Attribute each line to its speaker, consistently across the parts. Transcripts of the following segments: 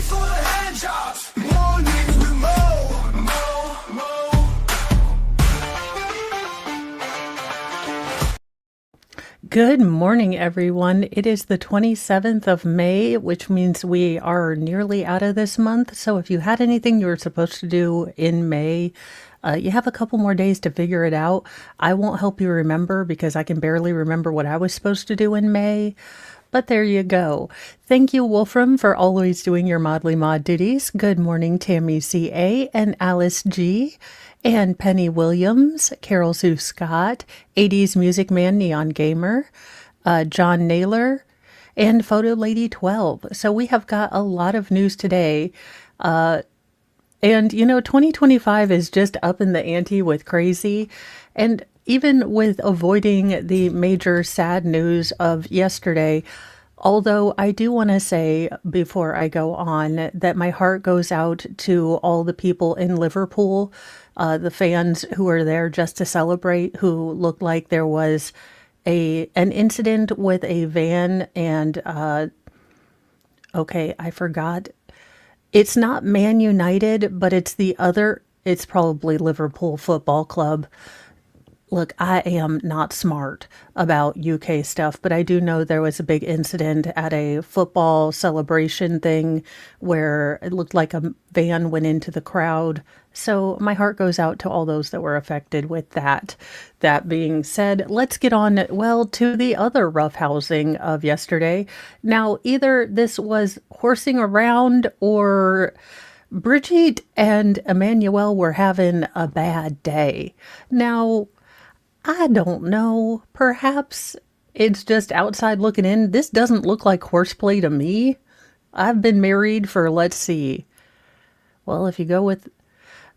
Speaker 1: for the hand jobs. Mornings with Mo.
Speaker 2: Good morning, everyone. It is the 27th of May, which means we are nearly out of this month. So if you had anything you were supposed to do in May, you have a couple more days to figure it out. I won't help you remember because I can barely remember what I was supposed to do in May. But there you go. Thank you, Wolfram, for always doing your Modly Mod duties. Good morning, Tammy C.A. and Alice G. and Penny Williams, Carol Sue Scott, 80s Music Man Neon Gamer, John Naylor, and Photo Lady 12. So we have got a lot of news today. And, 2025 is just up in the ante with crazy. And even with avoiding the major sad news of yesterday, although I do want to say before I go on that my heart goes out to all the people in Liverpool, the fans who were there just to celebrate, who looked like there was an incident with a van and, okay, I forgot. It's not Man United, but it's probably Liverpool Football Club. Look, I am not smart about UK stuff, but I do know there was a big incident at a football celebration thing where it looked like a van went into the crowd. So my heart goes out to all those that were affected with that. That being said, let's get on, to the other roughhousing of yesterday. Now, either this was horsing around or Brigitte and Emmanuel were having a bad day. Now, I don't know. Perhaps it's just outside looking in. This doesn't look like horseplay to me. I've been married for, let's see. Well, if you go with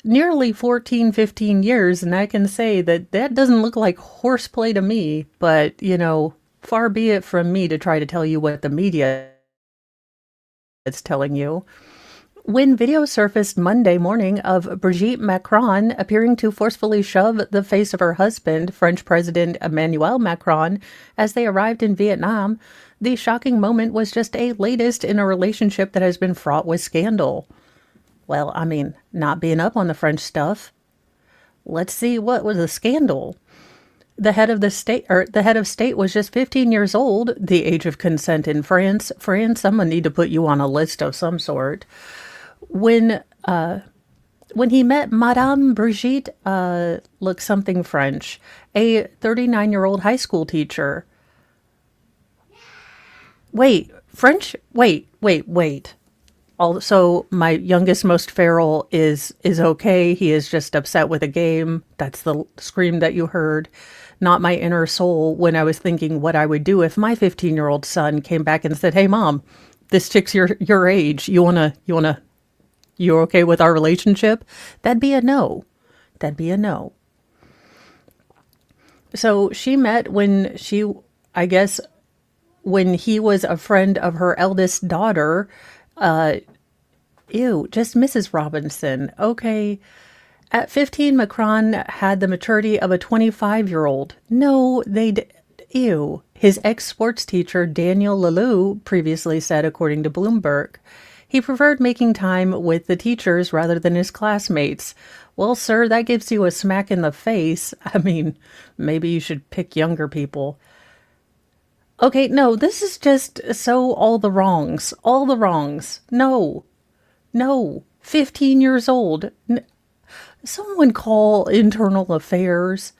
Speaker 2: nearly 14, 15 years, and I can say that doesn't look like horseplay to me. But, far be it from me to try to tell you what the media is telling you. When video surfaced Monday morning of Brigitte Macron appearing to forcefully shove the face of her husband, French President Emmanuel Macron, as they arrived in Vietnam, the shocking moment was just a latest in a relationship that has been fraught with scandal. Well, I mean, not being up on the French stuff. Let's see what was the scandal. The head of state was just 15 years old, the age of consent in France. France, I'm gonna need to put you on a list of some sort. When he met Madame Brigitte, look something French, a 39-year-old high school teacher. Wait, French? Wait. Also, my youngest, most feral is okay. He is just upset with a game. That's the scream that you heard. Not my inner soul when I was thinking what I would do if my 15-year-old son came back and said, "Hey, Mom, this chick's your age. You're okay with our relationship?" That'd be a no. So she met when he was a friend of her eldest daughter. Just Mrs. Robinson. Okay. At 15, Macron had the maturity of a 25-year-old. No, ew. His ex-sports teacher, Daniel Leloup, previously said, according to Bloomberg. He preferred making time with the teachers rather than his classmates. Well, sir, that gives you a smack in the face. I mean, maybe you should pick younger people. Okay, no, this is just so all the wrongs. No, 15 years old. Someone call internal affairs.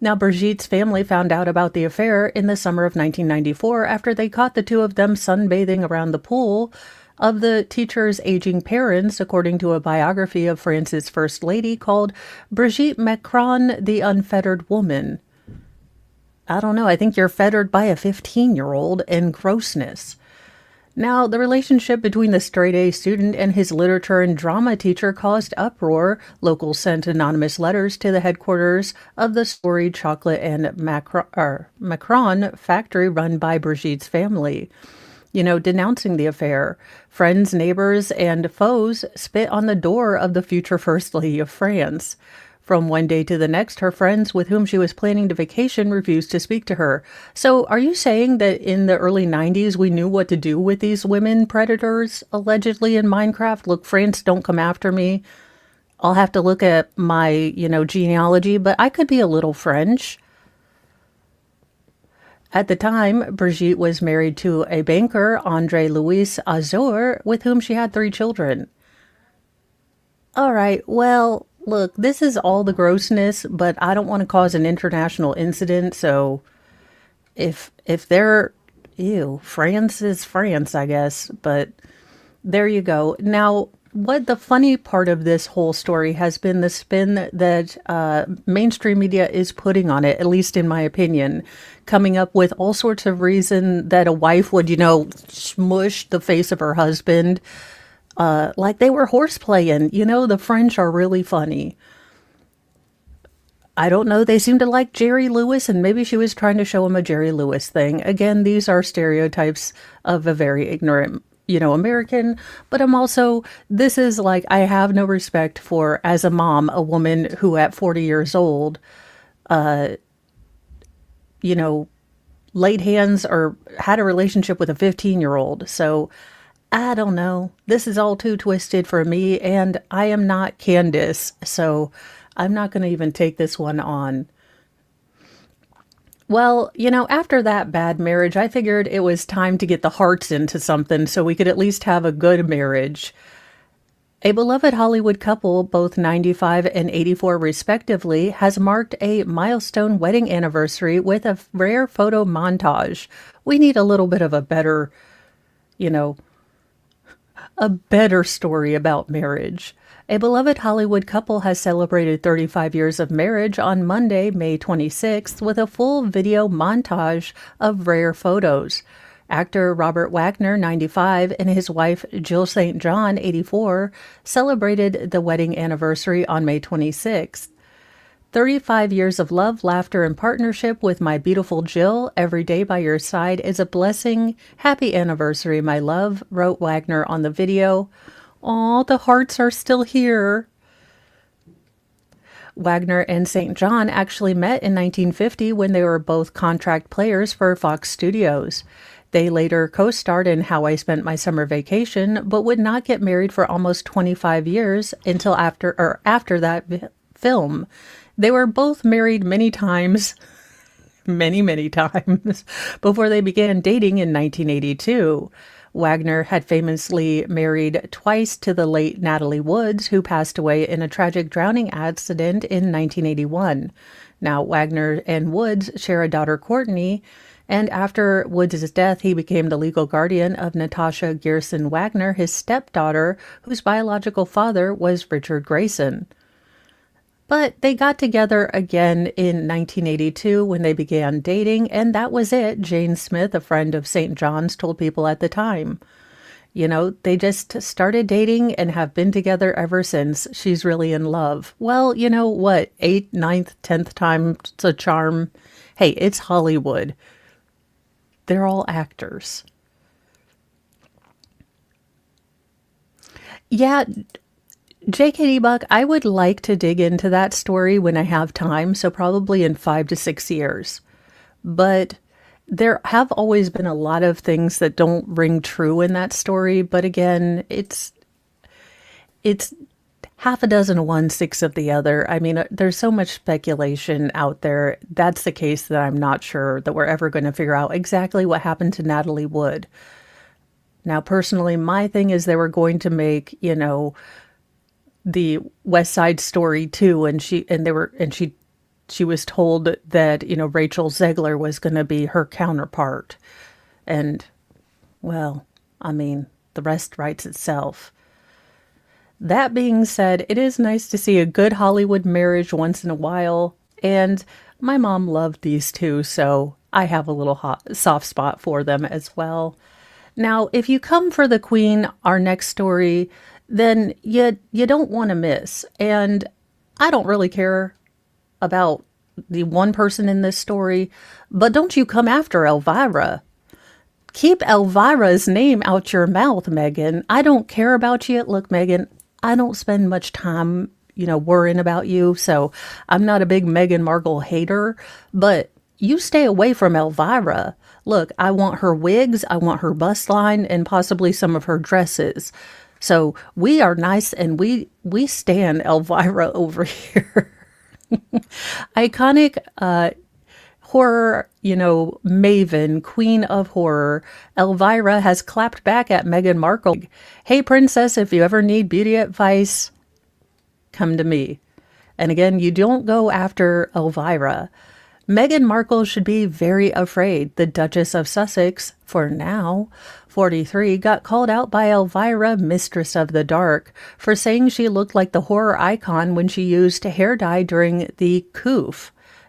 Speaker 2: Now, Brigitte's family found out about the affair in the summer of 1994 after they caught the two of them sunbathing around the pool of the teacher's aging parents, according to a biography of France's First Lady called Brigitte Macron, the Unfettered Woman. I don't know, I think you're fettered by a 15-year-old and grossness. Now, the relationship between the straight-A student and his literature and drama teacher caused uproar. Locals sent anonymous letters to the headquarters of the storied chocolate and Macron factory run by Brigitte's family, denouncing the affair. Friends, neighbors, and foes spit on the door of the future First Lady of France. From one day to the next, her friends with whom she was planning to vacation refused to speak to her. So, are you saying that in the early 90s we knew what to do with these women predators allegedly in Minecraft? Look, France, don't come after me. I'll have to look at my, genealogy, but I could be a little French. At the time, Brigitte was married to a banker, Andre Louis Azur, with whom she had 3 children. All right, well, look, this is all the grossness, but I don't want to cause an international incident, so if they're ew, France is France, I guess, but there you go. Now, what the funny part of this whole story has been the spin that mainstream media is putting on it, at least in my opinion, coming up with all sorts of reason that a wife would, smush the face of her husband, like they were horseplaying. The French are really funny. I don't know. They seem to like Jerry Lewis, and maybe she was trying to show him a Jerry Lewis thing. Again, these are stereotypes of a very ignorant, American, but this is like, I have no respect for, as a mom, a woman who at 40 years old, you know, laid hands or had a relationship with a 15-year-old. So I don't know. This is all too twisted for me, and I am not Candace, so I'm not going to even take this one on. Well, after that bad marriage, I figured it was time to get the hearts into something so we could at least have a good marriage. A beloved Hollywood couple, both 95 and 84 respectively, has marked a milestone wedding anniversary with a rare photo montage. We need a little bit of you know, a better story about marriage. A beloved Hollywood couple has celebrated 35 years of marriage on Monday, May 26th, with a full video montage of rare photos. Actor Robert Wagner, 95, and his wife Jill St. John, 84, celebrated the wedding anniversary on May 26th. 35 years of love, laughter, and partnership with my beautiful Jill, every day by your side is a blessing. Happy anniversary, my love, wrote Wagner on the video. Aw, the hearts are still here. Wagner and St. John actually met in 1950 when they were both contract players for Fox Studios. They later co-starred in How I Spent My Summer Vacation, but would not get married for almost 25 years until after that film. They were both married many times, many times, before they began dating in 1982. Wagner had famously married twice to the late Natalie Woods, who passed away in a tragic drowning accident in 1981. Now, Wagner and Woods share a daughter, Courtney, and after Woods' death, he became the legal guardian of Natasha Gerson Wagner, his stepdaughter, whose biological father was Richard Grayson. But they got together again in 1982 when they began dating, and that was it. Jane Smith, a friend of St. John's, told people at the time. They just started dating and have been together ever since. She's really in love. Well, you know what? 8th, 9th, 10th time's a charm. Hey, it's Hollywood. They're all actors. Yeah, JKD Buck, I would like to dig into that story when I have time, so probably in 5 to 6 years. But there have always been a lot of things that don't ring true in that story. But again, it's half a dozen of one, six of the other. I mean, there's so much speculation out there. That's the case that I'm not sure that we're ever going to figure out exactly what happened to Natalie Wood. Now, personally, my thing is they were going to make, the West Side Story too, and she was told that, Rachel Zegler was going to be her counterpart. And, well, I mean, the rest writes itself. That being said, it is nice to see a good Hollywood marriage once in a while, and my mom loved these two, so I have a little soft spot for them as well. Now, if you come for the Queen, our next story, then you don't want to miss. And I don't really care about the one person in this story, but don't you come after Elvira. Keep Elvira's name out your mouth, Megan. I don't care about you. Look, Megan, I don't spend much time, worrying about you. So I'm not a big Meghan Markle hater, but you stay away from Elvira. Look, I want her wigs, I want her bust line, and possibly some of her dresses. So we are nice, and we stand Elvira over here. Iconic horror, maven, queen of horror, Elvira has clapped back at Meghan Markle. Hey, princess, if you ever need beauty advice, come to me. And again, you don't go after Elvira. Meghan Markle should be very afraid. The Duchess of Sussex, for now, 43, got called out by Elvira, Mistress of the Dark, for saying she looked like the horror icon when she used hair dye during the coup.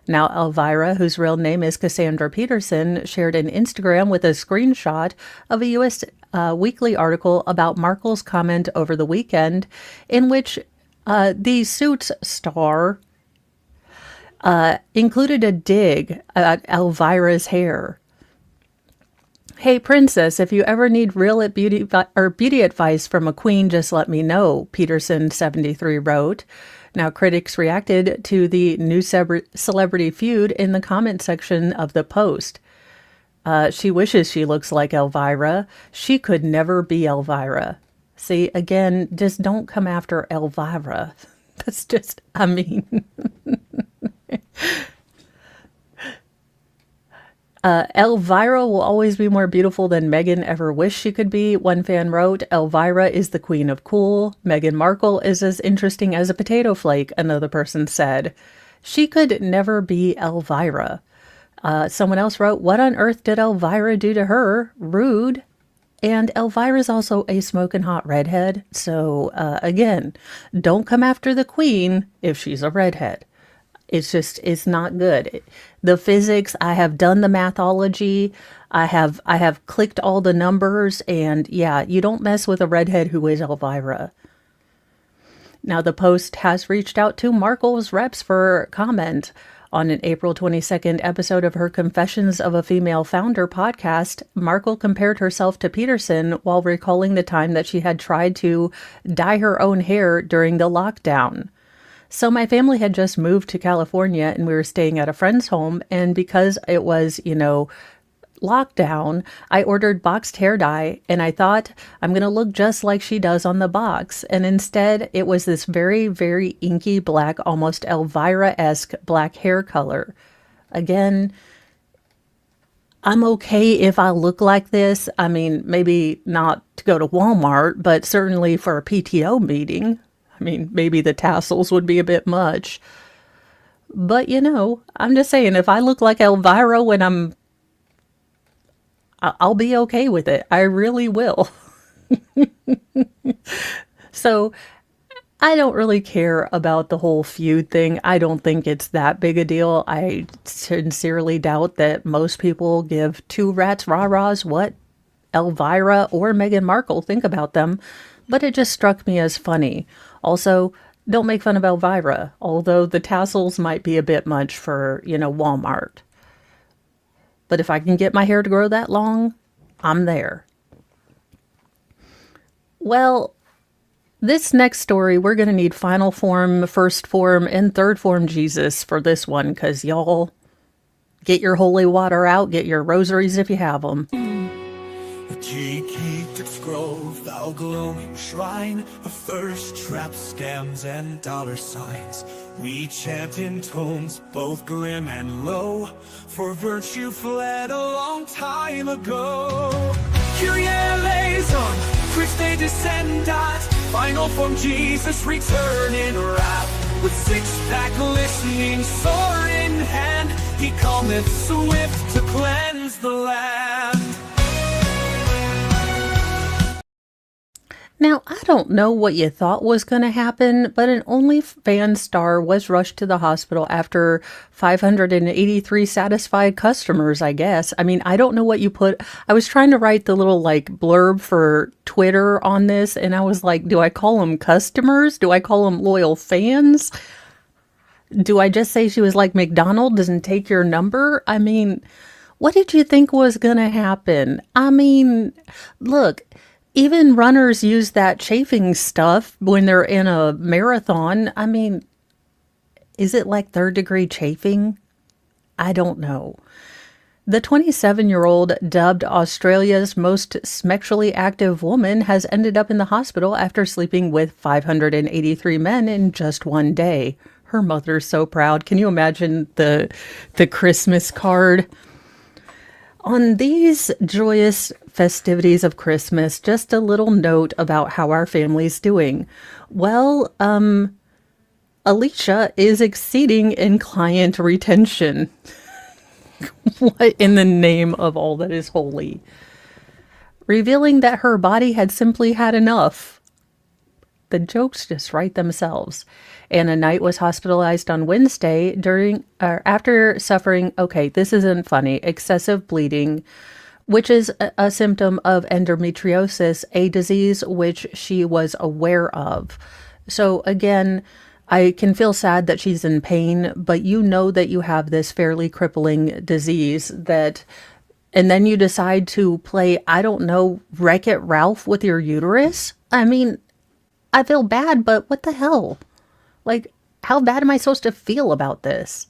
Speaker 2: Now, Elvira, whose real name is Cassandra Peterson, shared an Instagram with a screenshot of a U.S. Weekly article about Markle's comment over the weekend, in which the Suits star included a dig at Elvira's hair. Hey, princess, if you ever need real beauty advice from a queen, just let me know, Peterson, 73, wrote. Now, critics reacted to the new celebrity feud in the comment section of the post. She wishes she looks like Elvira. She could never be Elvira. See, again, just don't come after Elvira. That's just, Elvira will always be more beautiful than Meghan ever wished she could be, one fan wrote. Elvira is the queen of cool. Meghan Markle is as interesting as a potato flake, another person said. She could never be Elvira. Someone else wrote, what on earth did Elvira do to her? Rude. And Elvira's also a smoking hot redhead. So, again, don't come after the queen if she's a redhead. It's not good. The physics, I have done the mathology. I have clicked all the numbers, and yeah, you don't mess with a redhead who is Elvira. Now, the Post has reached out to Markle's reps for comment. On an April 22nd episode of her Confessions of a Female Founder podcast, Markle compared herself to Peterson while recalling the time that she had tried to dye her own hair during the lockdown. So my family had just moved to California and we were staying at a friend's home. And because it was, lockdown, I ordered boxed hair dye and I thought I'm going to look just like she does on the box. And instead it was this very, very inky black, almost Elvira-esque black hair color. Again, I'm okay if I look like this. Maybe not to go to Walmart, but certainly for a PTO meeting. Maybe the tassels would be a bit much. But, I'm just saying, if I look like Elvira when I'll be okay with it. I really will. So, I don't really care about the whole feud thing. I don't think it's that big a deal. I sincerely doubt that most people give two rats rah-rahs what Elvira or Meghan Markle think about them. But it just struck me as funny. Also, don't make fun of Elvira, although the tassels might be a bit much for, Walmart. But if I can get my hair to grow that long, I'm there. Well, this next story, we're going to need final form, first form, and third form Jesus for this one, because y'all get your holy water out, get your rosaries if you have them.
Speaker 1: Grove, thou glowing shrine of thirst traps, scams, and dollar signs. We chant in tones both grim and low, for virtue fled a long time ago. Kyrie eleison, Christe descendat, final form Jesus return in wrath. With six-pack glistening, sword in hand, he cometh swift to cleanse the land.
Speaker 2: Now, I don't know what you thought was going to happen, but an OnlyFans star was rushed to the hospital after 583 satisfied customers, I guess. I don't know what you put. I was trying to write the little blurb for Twitter on this, and I was like, do I call them customers? Do I call them loyal fans? Do I just say she was like McDonald's, doesn't take your number? What did you think was going to happen? Look, Even runners use that chafing stuff when they're in a marathon. I mean, is it like third degree chafing? I don't know. The 27-year-old, dubbed Australia's most sexually active woman, has ended up in the hospital after sleeping with 583 men in just one day. Her mother's so proud. Can you imagine the Christmas card? On these joyous festivities of Christmas, just a little note about how our family's doing. Well, Alicia is exceeding in client retention. What in the name of all that is holy? Revealing that her body had simply had enough. The jokes just write themselves. Anna Knight was hospitalized on Wednesday after suffering, okay, this isn't funny, excessive bleeding, which is a symptom of endometriosis, a disease which she was aware of. So again, I can feel sad that she's in pain, but you know that you have this fairly crippling disease and then you decide to play, I don't know, Wreck-It Ralph with your uterus? I mean, I feel bad, but what the hell? Like, how bad am I supposed to feel about this?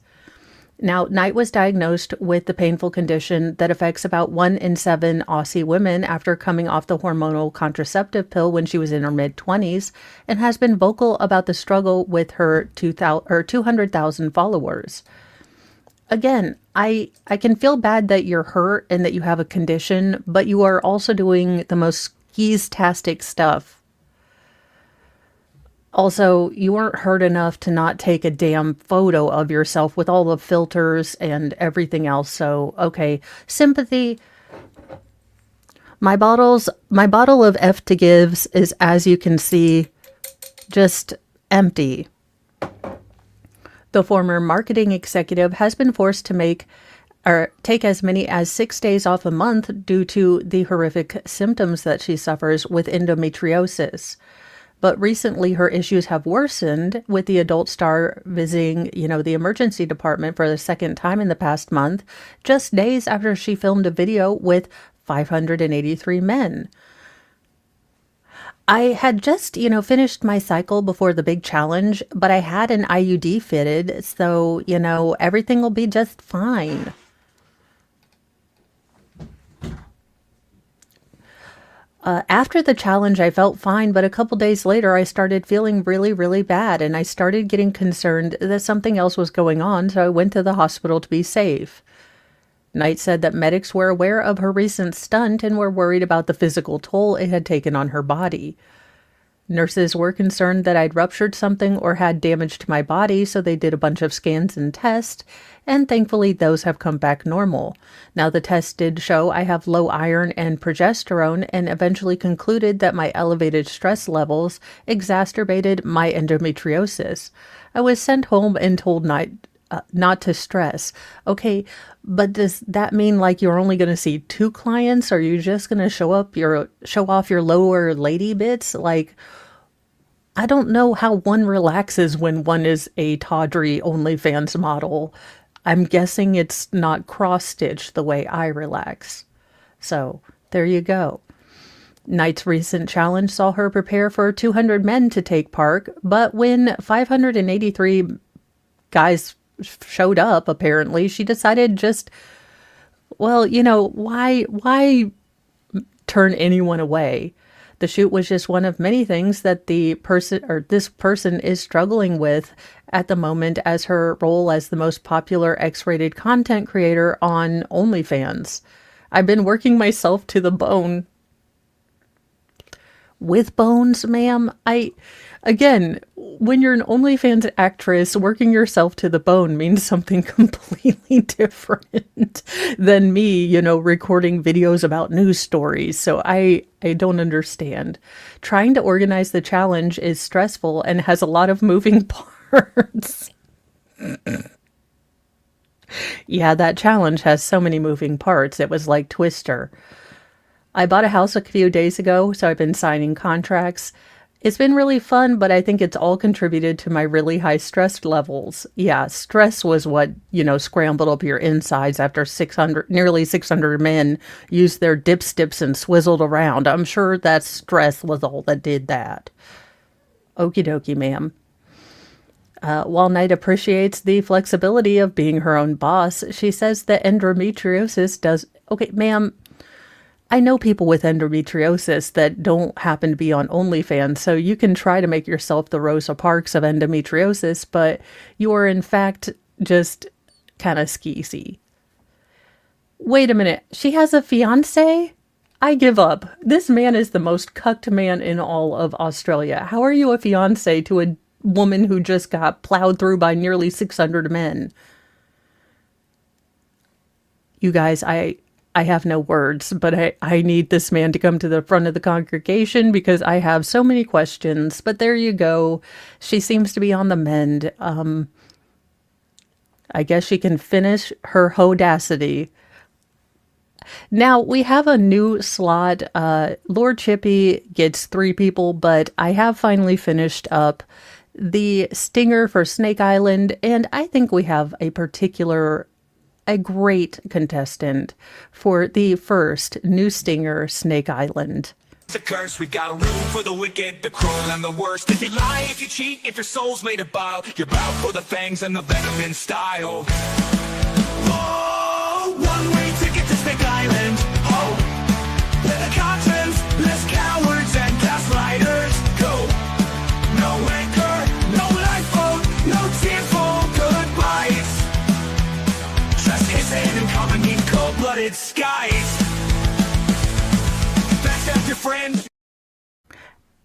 Speaker 2: Now, Knight was diagnosed with the painful condition that affects about 1 in 7 Aussie women after coming off the hormonal contraceptive pill when she was in her mid-20s, and has been vocal about the struggle with her 200,000 followers. Again, I can feel bad that you're hurt and that you have a condition, but you are also doing the most skis-tastic stuff. Also, you weren't hurt enough to not take a damn photo of yourself with all the filters and everything else. So, okay, sympathy. My bottle of F to gives is, as you can see, just empty. The former marketing executive has been forced to take as many as 6 days off a month due to the horrific symptoms that she suffers with endometriosis. But recently her issues have worsened, with the adult star visiting, the emergency department for the second time in the past month, just days after she filmed a video with 583 men. I had just, finished my cycle before the big challenge, but I had an IUD fitted, so, everything will be just fine. After the challenge, I felt fine, but a couple days later, I started feeling really, really bad, and I started getting concerned that something else was going on, so I went to the hospital to be safe. Knight said that medics were aware of her recent stunt and were worried about the physical toll it had taken on her body. Nurses were concerned that I'd ruptured something or had damage to my body, so they did a bunch of scans and tests, and thankfully those have come back normal. Now, the test did show I have low iron and progesterone, and eventually concluded that my elevated stress levels exacerbated my endometriosis. I was sent home and told not to stress. Okay, but does that mean like you're only going to see 2 clients? Or are you just going to show off your lower lady bits? Like, I don't know how one relaxes when one is a tawdry OnlyFans model. I'm guessing it's not cross-stitched the way I relax. So, there you go. Knight's recent challenge saw her prepare for 200 men to take part, but when 583 guys showed up, apparently, she decided why turn anyone away? The shoot was just one of many things that this person is struggling with at the moment, as her role as the most popular X-rated content creator on OnlyFans. I've been working myself to the bone. With bones, ma'am? Again, when you're an OnlyFans actress, working yourself to the bone means something completely different than me, recording videos about news stories. So I don't understand. Trying to organize the challenge is stressful and has a lot of moving parts. Yeah, that challenge has so many moving parts. It was like Twister. I bought a house a few days ago, so I've been signing contracts. It's been really fun, but I think it's all contributed to my really high stress levels. Yeah, stress was what, scrambled up your insides after nearly 600 men used their dipsticks and swizzled around. I'm sure that stress was all that did that. Okie dokie, ma'am. While Knight appreciates the flexibility of being her own boss, she says that endometriosis does. Okay, ma'am, I know people with endometriosis that don't happen to be on OnlyFans, so you can try to make yourself the Rosa Parks of endometriosis, but you are in fact just kind of skeezy. Wait a minute, she has a fiance? I give up. This man is the most cucked man in all of Australia. How are you a fiance to a woman who just got plowed through by nearly 600 men? You guys, I have no words, but I need this man to come to the front of the congregation because I have so many questions. But there you go. She seems to be on the mend. I guess she can finish her hodacity. Now we have a new slot. Lord Chippy gets 3 people, but I have finally finished up the stinger for Snake Island, and I think we have a great contestant for the first new stinger, Snake Island.
Speaker 1: It's a curse, we got a room for the wicked, the cruel and the worst. If you lie, if you cheat, if your soul's made of bile, you're bound for the fangs and the venom in style. Oh, one-way ticket to Snake Island. Oh, better conscience, less cowards and gaslighters. Go, no anchor, no lifeboat, no tearful goodbyes. Trust his hand and come and meet cold-blooded skies. Backstab your friend.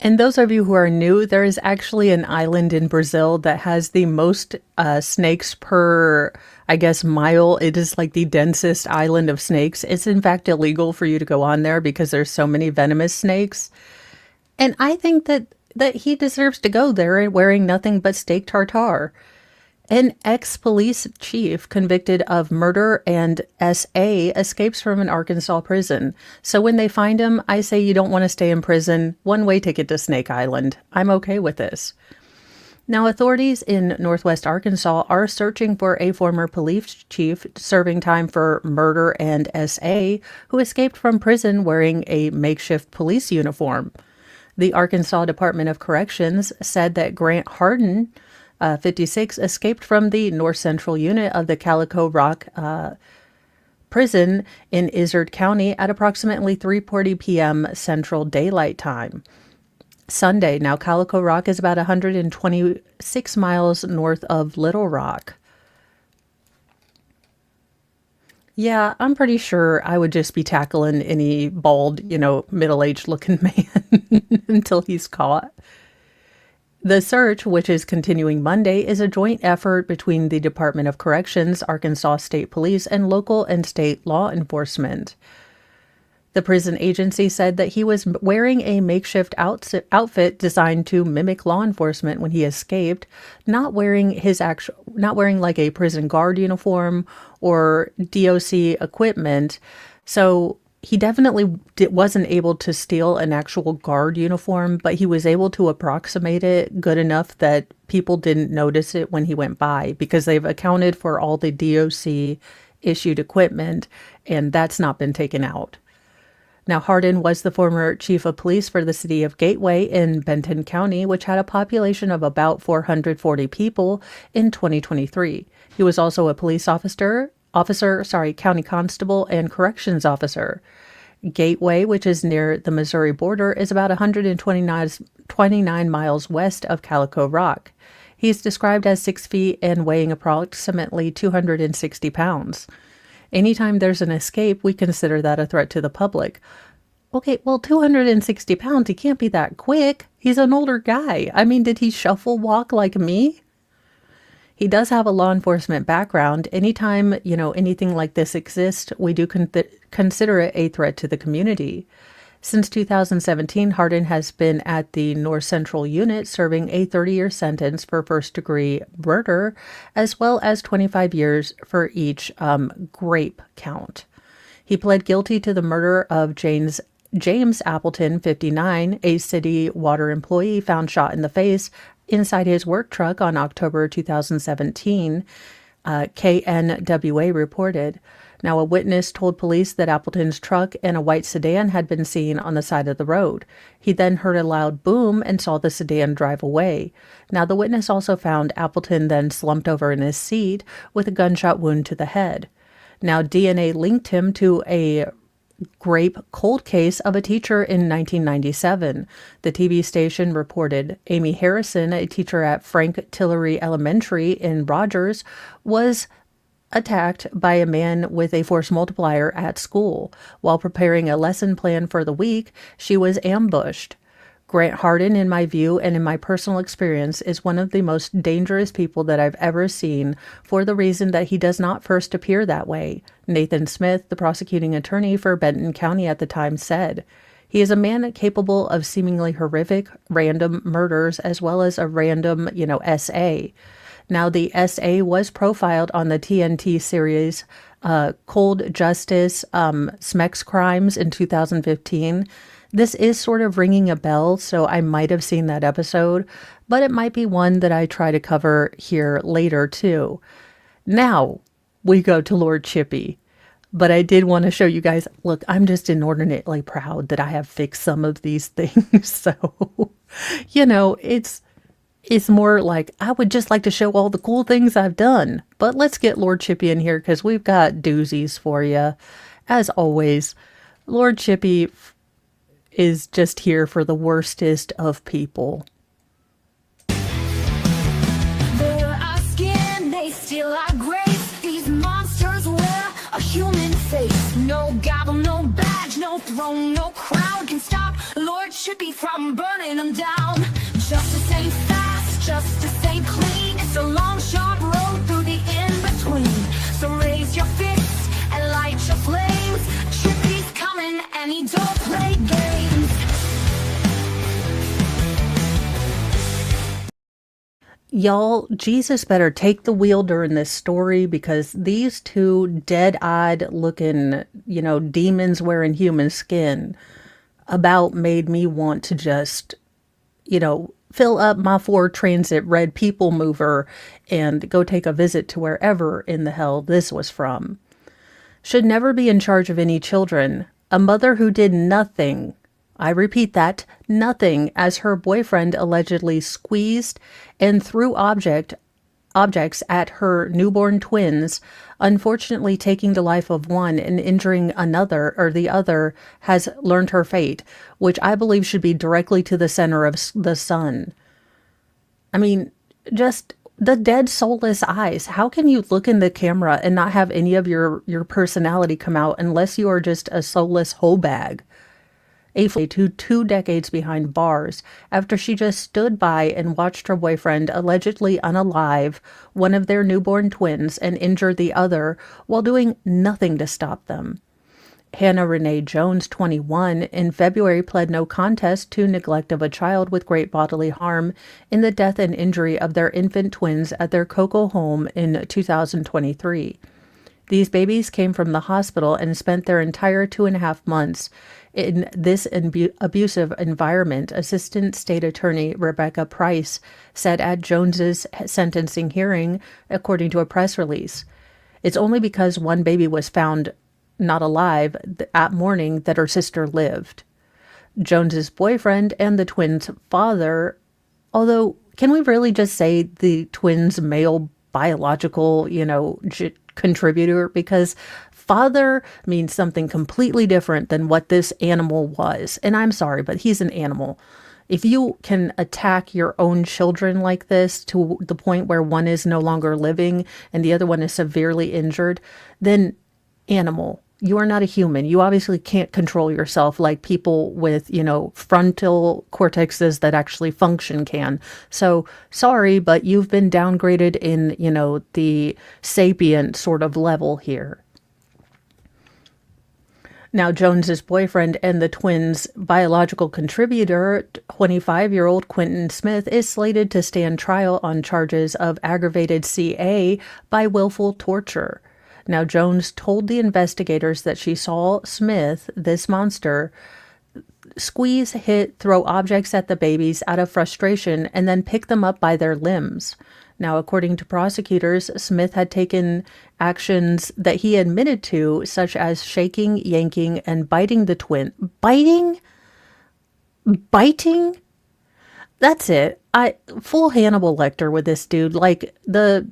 Speaker 2: And those of you who are new, there is actually an island in Brazil that has the most snakes per, I guess, mile. It is like the densest island of snakes. It's in fact illegal for you to go on there because there's so many venomous snakes. And I think that he deserves to go there wearing nothing but steak tartare. An ex-police chief convicted of murder and SA escapes from an Arkansas prison. So when they find him, I say you don't want to stay in prison. One-way ticket to Snake Island. I'm okay with this. Now, authorities in Northwest Arkansas are searching for a former police chief serving time for murder and SA who escaped from prison wearing a makeshift police uniform. The Arkansas Department of Corrections said that Grant Harden, 56, escaped from the North Central Unit of the Calico Rock prison in Izard County at approximately 3:40 p.m. Central Daylight Time Sunday. Now, Calico Rock is about 126 miles north of Little Rock. Yeah, I'm pretty sure I would just be tackling any bald, middle-aged looking man until he's caught. The search, which is continuing Monday, is a joint effort between the Department of Corrections, Arkansas State Police, and local and state law enforcement. The prison agency said that he was wearing a makeshift outfit designed to mimic law enforcement when he escaped, not wearing like a prison guard uniform or DOC equipment. So he definitely wasn't able to steal an actual guard uniform, but he was able to approximate it good enough that people didn't notice it when he went by because they've accounted for all the DOC issued equipment, and that's not been taken out. Now, Hardin was the former chief of police for the city of Gateway in Benton County, which had a population of about 440 people in 2023. He was also a police county constable and corrections officer. Gateway, which is near the Missouri border, is about 129 miles west of Calico Rock. He's described as 6 feet and weighing approximately 260 pounds. Anytime there's an escape, we consider that a threat to the public. Okay, well, 260 pounds, he can't be that quick. He's an older guy. I mean, did he shuffle walk like me? He does have a law enforcement background. Anytime, anything like this exists, we do consider it a threat to the community. Since 2017, Hardin has been at the North Central Unit serving a 30-year sentence for first-degree murder, as well as 25 years for each grape count. He pled guilty to the murder of James James Appleton, 59, a city water employee found shot in the face inside his work truck on October 2017, KNWA reported. Now, a witness told police that Appleton's truck and a white sedan had been seen on the side of the road. He then heard a loud boom and saw the sedan drive away. Now, the witness also found Appleton then slumped over in his seat with a gunshot wound to the head. Now, DNA linked him to a grape cold case of a teacher in 1997. The TV station reported Amy Harrison, a teacher at Frank Tillery Elementary in Rogers, was attacked by a man with a force multiplier at school. While preparing a lesson plan for the week, she was ambushed. Grant Hardin, in my view and in my personal experience, is one of the most dangerous people that I've ever seen for the reason that he does not first appear that way. Nathan Smith, the prosecuting attorney for Benton County at the time, said, "He is a man capable of seemingly horrific, random murders as well as a random, SA." Now, the SA was profiled on the TNT series Cold Justice, Smex Crimes in 2015. This is sort of ringing a bell, so I might have seen that episode, but it might be one that I try to cover here later too. Now, we go to Lord Chippy. But I did want to show you guys, look, I'm just inordinately proud that I have fixed some of these things. So, it's more like I would just like to show all the cool things I've done. But let's get Lord Chippy in here because we've got doozies for you. As always, Lord Chippy is just here for the worstest of people.
Speaker 3: They're our skin, they steal our grace. These monsters wear a human face. No gavel, no badge, no throne, no crown can stop Lord Chippy from burning them down. Justice ain't fast, justice ain't clean. It's a long, sharp road through the in-between. So raise your fists and light your flames. Chippy's coming and he don't play games.
Speaker 2: Y'all, Jesus better take the wheel during this story because these two dead-eyed looking, demons wearing human skin about made me want to just, fill up my Ford Transit red people mover and go take a visit to wherever in the hell this was from. Should never be in charge of any children. A mother who did nothing, I repeat that, nothing, as her boyfriend allegedly squeezed and threw objects at her newborn twins, unfortunately taking the life of one and injuring another, or the other has learned her fate, which I believe should be directly to the center of the sun. I mean, just the dead soulless eyes. How can you look in the camera and not have any of your personality come out unless you are just a soulless hoe bag? To 2 decades behind bars after she just stood by and watched her boyfriend allegedly unalive one of their newborn twins and injure the other while doing nothing to stop them. Hannah Renee Jones, 21, in February pled no contest to neglect of a child with great bodily harm in the death and injury of their infant twins at their Cocoa home in 2023. These babies came from the hospital and spent their entire 2.5 months in this abusive environment, Assistant State Attorney Rebecca Price said at Jones's sentencing hearing, according to a press release. It's only because one baby was found not alive at morning that her sister lived. Jones's boyfriend and the twins' father, although can we really just say the twins' male biological, contributor, because father means something completely different than what this animal was. And I'm sorry, but he's an animal. If you can attack your own children like this to the point where one is no longer living and the other one is severely injured, then animal. You are not a human. You obviously can't control yourself like people with, frontal cortexes that actually function can. So sorry, but you've been downgraded in, the sapient sort of level here. Now, Jones's boyfriend and the twins' biological contributor, 25-year-old Quentin Smith, is slated to stand trial on charges of aggravated CA by willful torture. Now, Jones told the investigators that she saw Smith, this monster, squeeze, hit, throw objects at the babies out of frustration, and then pick them up by their limbs. Now, according to prosecutors, Smith had taken actions that he admitted to, such as shaking, yanking, and biting the twin. Biting? Biting? That's it. Full Hannibal Lecter with this dude. Like the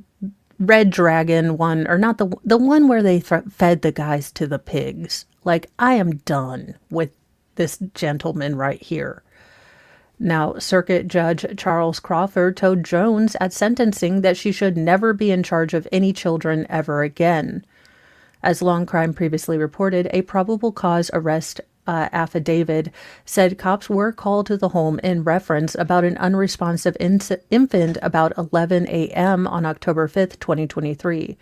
Speaker 2: Red Dragon one, or not the one where they fed the guys to the pigs. Like, I am done with this gentleman right here. Now, Circuit Judge Charles Crawford told Jones at sentencing that she should never be in charge of any children ever again. As Long Crime previously reported, a probable cause arrest affidavit said cops were called to the home in reference about an unresponsive infant about 11 a.m. on October 5th, 2023.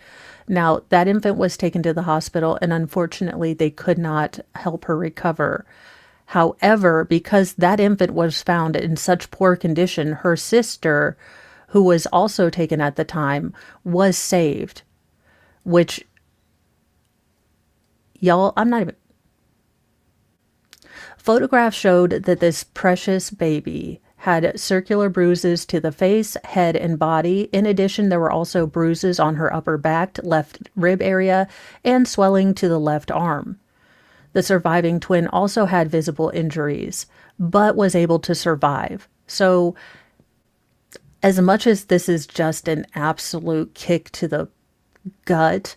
Speaker 2: Now, that infant was taken to the hospital, and unfortunately, they could not help her recover. However, because that infant was found in such poor condition, her sister, who was also taken at the time, was saved. Which, y'all, I'm not even... Photographs showed that this precious baby had circular bruises to the face, head, and body. In addition, there were also bruises on her upper back, left rib area, and swelling to the left arm. The surviving twin also had visible injuries, but was able to survive. So, as much as this is just an absolute kick to the gut,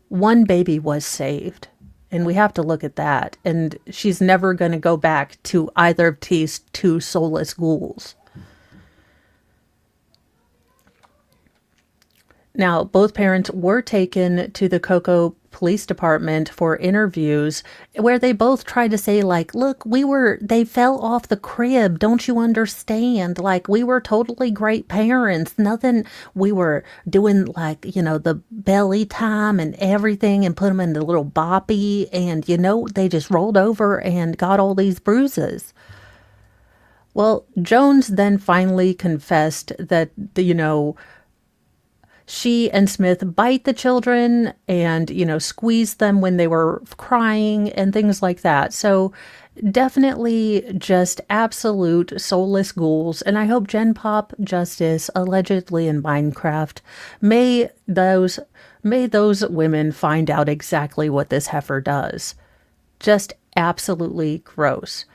Speaker 2: one baby was saved. And we have to look at that. And she's never going to go back to either of these two soulless ghouls. Now, both parents were taken to the Cocoa Police Department for interviews where they both tried to say, like, look, they fell off the crib. Don't you understand? Like, we were totally great parents. Nothing, we were doing like, the belly time and everything and put them in the little boppy. And, they just rolled over and got all these bruises. Well, Jones then finally confessed that, she and Smith bite the children and, squeeze them when they were crying and things like that. So definitely just absolute soulless ghouls. And I hope Gen Pop Justice, allegedly in Minecraft, may those women find out exactly what this heifer does. Just absolutely gross.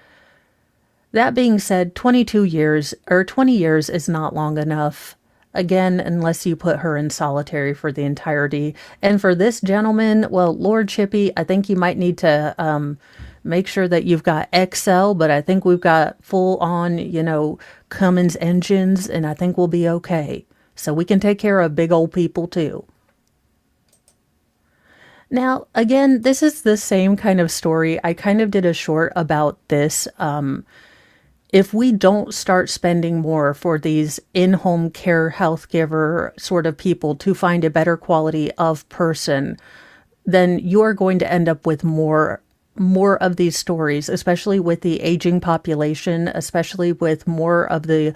Speaker 2: That being said, 20 years is not long enough. Again, unless you put her in solitary for the entirety. And for this gentleman, well, Lord Chippy, I think you might need to make sure that you've got XL, but I think we've got full on, Cummins engines, and I think we'll be okay. So we can take care of big old people too. Now, again, this is the same kind of story. I kind of did a short about this. If we don't start spending more for these in-home care health giver sort of people to find a better quality of person, then you are going to end up with more of these stories, especially with the aging population, especially with more of the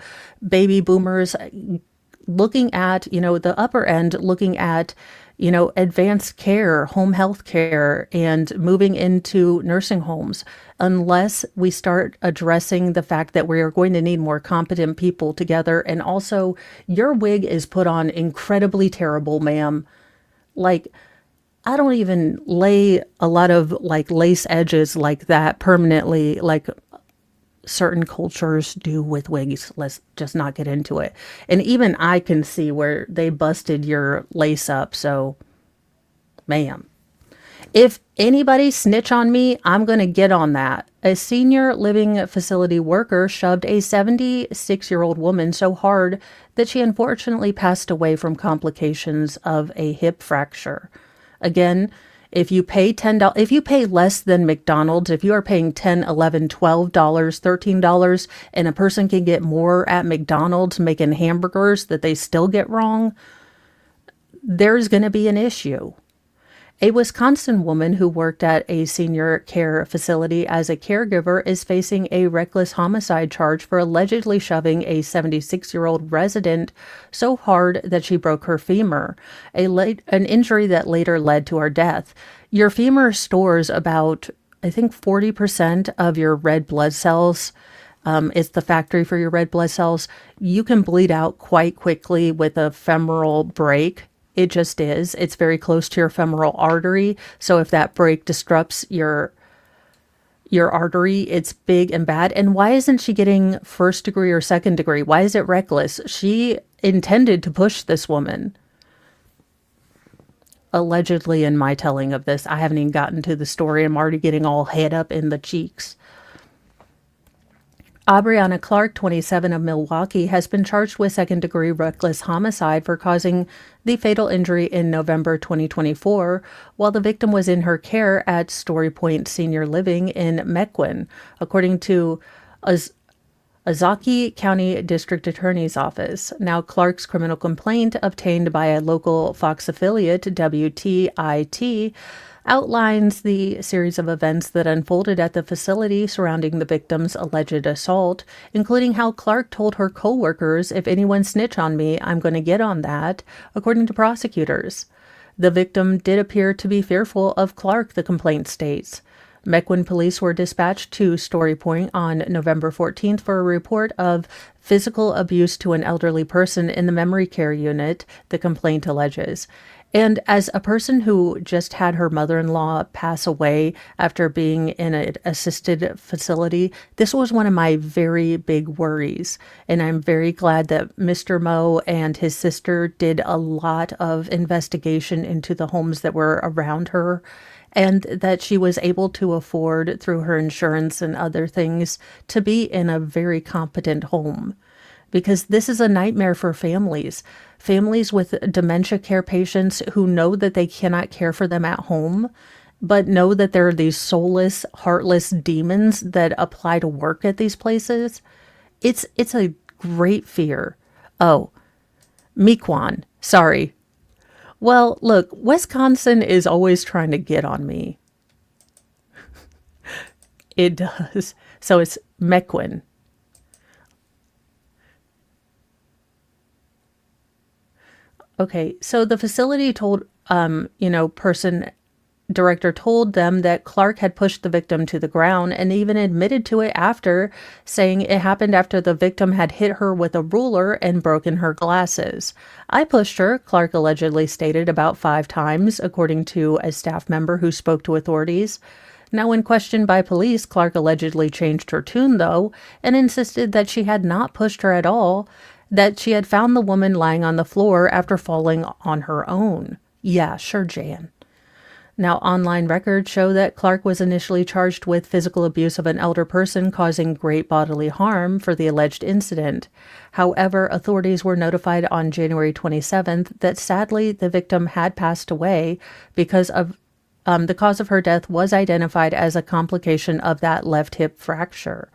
Speaker 2: baby boomers looking at, the upper end, looking at, advanced care, home health care, and moving into nursing homes. Unless we start addressing the fact that we are going to need more competent people together. And also, your wig is put on incredibly terrible, ma'am. Like, I don't even lay a lot of like lace edges like that permanently, like certain cultures do with wigs. Let's just not get into it. And even I can see where they busted your lace up. So, ma'am. If anybody snitch on me, I'm going to get on that. A senior living facility worker shoved a 76-year-old woman so hard that she unfortunately passed away from complications of a hip fracture. Again, if you pay if you pay less than McDonald's, if you are paying $10, $11, $12, $13, and a person can get more at McDonald's making hamburgers that they still get wrong, there's going to be an issue. A Wisconsin woman who worked at a senior care facility as a caregiver is facing a reckless homicide charge for allegedly shoving a 76-year-old resident so hard that she broke her femur, an injury that later led to her death. Your femur stores about I think 40% of your red blood cells is the factory for your red blood cells. You can bleed out quite quickly with a femoral break. It just is. It's very close to your femoral artery. So if that break disrupts your artery, it's big and bad. And why isn't she getting first degree or second degree? Why is it reckless? She intended to push this woman. Allegedly, in my telling of this, I haven't even gotten to the story. I'm already getting all head up in the cheeks. Aubriana Clark, 27, of Milwaukee, has been charged with second-degree reckless homicide for causing the fatal injury in November 2024, while the victim was in her care at Story Point Senior Living in Mequon, according to Ozaukee County District Attorney's Office. Now, Clark's criminal complaint, obtained by a local Fox affiliate, WTIT, outlines the series of events that unfolded at the facility surrounding the victim's alleged assault, including how Clark told her co-workers, "If anyone snitch on me, I'm going to get on that," according to prosecutors. The victim did appear to be fearful of Clark, the complaint states. Mequon police were dispatched to Story Point on November 14th for a report of physical abuse to an elderly person in the memory care unit, the complaint alleges. And as a person who just had her mother-in-law pass away after being in an assisted facility, this was one of my very big worries. And I'm very glad that Mr. Moe and his sister did a lot of investigation into the homes that were around her, and that she was able to afford, through her insurance and other things, to be in a very competent home. Because this is a nightmare for families. Families with dementia care patients who know that they cannot care for them at home, but know that there are these soulless, heartless demons that apply to work at these places. It's a great fear. Oh, Mequon. Sorry. Well, look, Wisconsin is always trying to get on me. It does. So it's Mequon. Okay, so the facility told, director told them that Clark had pushed the victim to the ground and even admitted to it after, saying it happened after the victim had hit her with a ruler and broken her glasses. "I pushed her," Clark allegedly stated about 5 times, according to a staff member who spoke to authorities. Now, when questioned by police, Clark allegedly changed her tune, though, and insisted that she had not pushed her at all, that she had found the woman lying on the floor after falling on her own. Yeah, sure, Jan. Now, online records show that Clark was initially charged with physical abuse of an elder person causing great bodily harm for the alleged incident. However, authorities were notified on January 27th that sadly the victim had passed away because of the cause of her death was identified as a complication of that left hip fracture.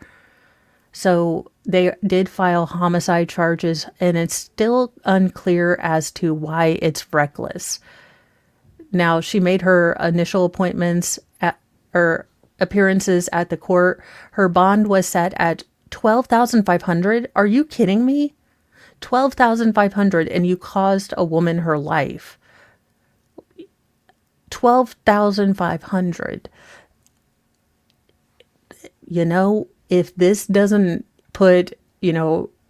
Speaker 2: So they did file homicide charges, and it's still unclear as to why it's reckless. Now, she made her initial appointments or appearances at the court. Her bond was set at $12,500. Are you kidding me? $12,500, and you caused a woman her life. $12,500. If this doesn't put,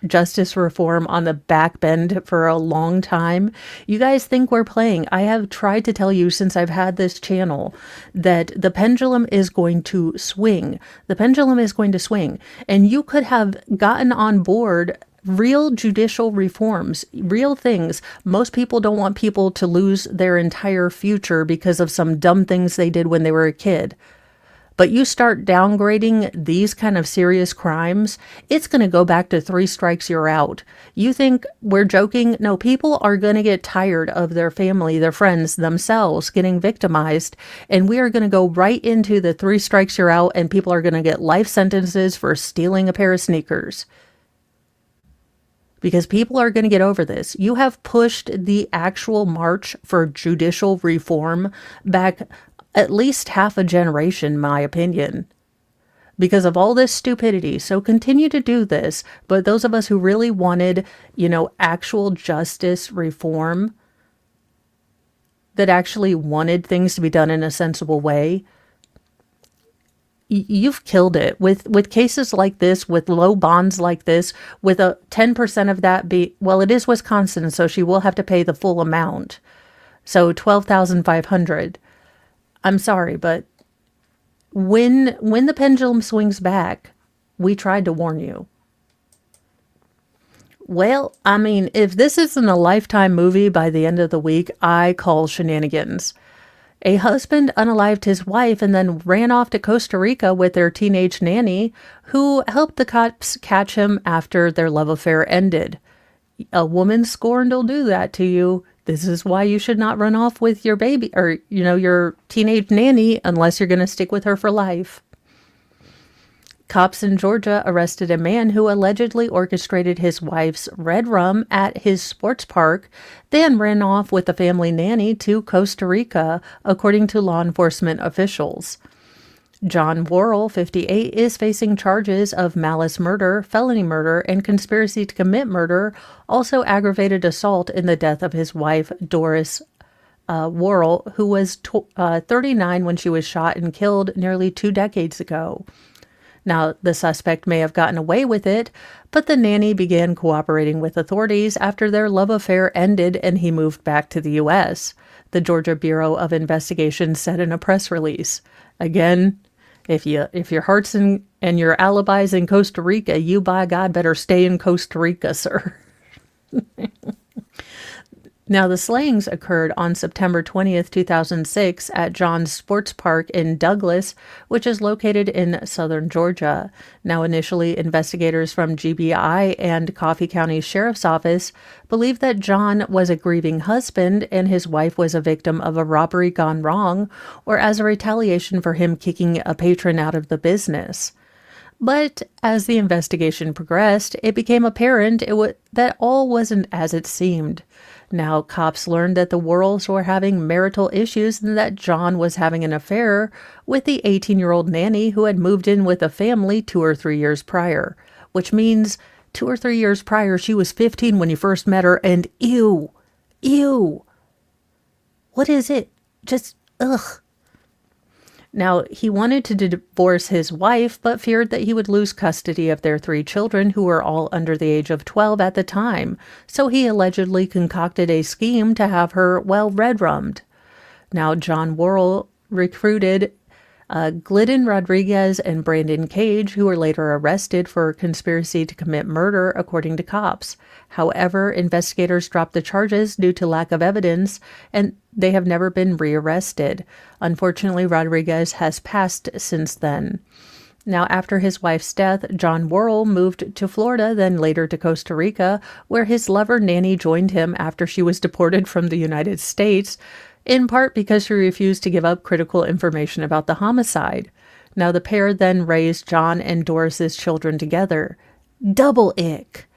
Speaker 2: justice reform on the back bend for a long time, you guys think we're playing. I have tried to tell you since I've had this channel that the pendulum is going to swing. The pendulum is going to swing. And you could have gotten on board real judicial reforms, real things. Most people don't want people to lose their entire future because of some dumb things they did when they were a kid. But you start downgrading these kind of serious crimes, it's going to go back to 3 strikes, you're out. You think we're joking? No, people are going to get tired of their family, their friends, themselves getting victimized. And we are going to go right into the 3 strikes, you're out, and people are going to get life sentences for stealing a pair of sneakers. Because people are going to get over this. You have pushed the actual march for judicial reform back at least half a generation, in my opinion, because of all this stupidity. So continue to do this. But those of us who really wanted, actual justice reform, that actually wanted things to be done in a sensible way, you've killed it with cases like this, with low bonds like this, with a 10% of that well, it is Wisconsin, so she will have to pay the full amount. So 12,500. I'm sorry, but when the pendulum swings back, we tried to warn you. Well, I mean, if this isn't a Lifetime movie by the end of the week, I call shenanigans. A husband unalived his wife and then ran off to Costa Rica with their teenage nanny, who helped the cops catch him after their love affair ended. A woman scorned will do that to you. This is why you should not run off with your baby or, your teenage nanny unless you're going to stick with her for life. Cops in Georgia arrested a man who allegedly orchestrated his wife's red rum at his sports park, then ran off with the family nanny to Costa Rica, according to law enforcement officials. John Worrell, 58, is facing charges of malice murder, felony murder, and conspiracy to commit murder, also aggravated assault in the death of his wife, Doris Worrell, who was 39 when she was shot and killed nearly 2 decades ago. Now, the suspect may have gotten away with it, but the nanny began cooperating with authorities after their love affair ended and he moved back to the U.S., the Georgia Bureau of Investigation said in a press release. Again, if your heart's and your alibi's in Costa Rica, you, by God, better stay in Costa Rica, sir. Now, the slayings occurred on September 20th, 2006 at John's Sports Park in Douglas, which is located in southern Georgia. Now, initially, investigators from GBI and Coffee County Sheriff's Office believed that John was a grieving husband and his wife was a victim of a robbery gone wrong, or as a retaliation for him kicking a patron out of the business. But as the investigation progressed, it became apparent that all wasn't as it seemed. Now, cops learned that the Worrells were having marital issues and that John was having an affair with the 18-year-old nanny who had moved in with the family 2 or 3 years prior, which means 2 or 3 years prior, she was 15 when you first met her, and ew. What is it? Just, ugh. Now, he wanted to divorce his wife, but feared that he would lose custody of their 3 children, who were all under the age of 12 at the time, so he allegedly concocted a scheme to have her, red-rummed. Now, John Worrell recruited Glidden Rodriguez and Brandon Cage, who were later arrested for conspiracy to commit murder, according to cops. However, investigators dropped the charges due to lack of evidence, and they have never been rearrested. Unfortunately, Rodriguez has passed since then. Now, after his wife's death, John Worrell moved to Florida, then later to Costa Rica, where his lover nanny joined him after she was deported from the United States, in part because she refused to give up critical information about the homicide. Now, the pair then raised John and Doris's children together. Double ick.